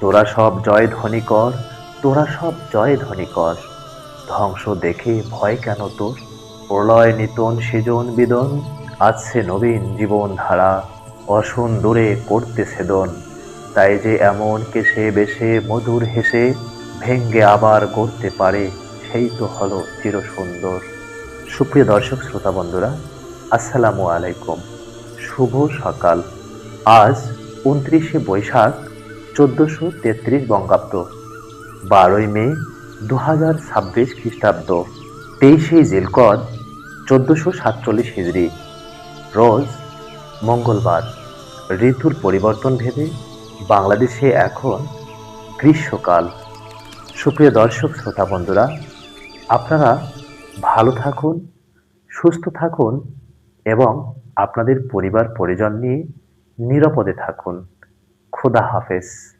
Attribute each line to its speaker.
Speaker 1: তোরা সব জয়ধ্বনি কর, তোরা সব জয়ধ্বনি কর। ধ্বংস দেখে ভয় কেন তোর? প্রলয় নিতন সৃজন বিদন, আসছে নবীন জীবন ধারা, অসুন দূরে করতে ছেদন। তাই যে এমন কেশে বেশে মধুর হেসে ভেঙ্গে আবার গড়তে পারে, সেই তো হলো চিরসুন্দর। সুপ্রিয় দর্শক শ্রোতা বন্ধুরা, আসসালামু আলাইকুম। শুভ সকাল। আজ ২৯শে বৈশাখ ১৪৩৩ বঙ্গাব্দ, ১২ই মে ২০২৬ খ্রিস্টাব্দ, ২৩শে জিলকদ ১৪৪৭ হিজরি, রোজ মঙ্গলবার। ঋতুর পরিবর্তন ভেবে বাংলাদেশে এখন গ্রীষ্মকাল। সুপ্রিয় দর্শক শ্রোতা বন্ধুরা, আপনারা ভালো থাকুন, সুস্থ থাকুন এবং আপনাদের পরিবার পরিজন নিয়ে নিরাপদে থাকুন। খোদা হাফেজ।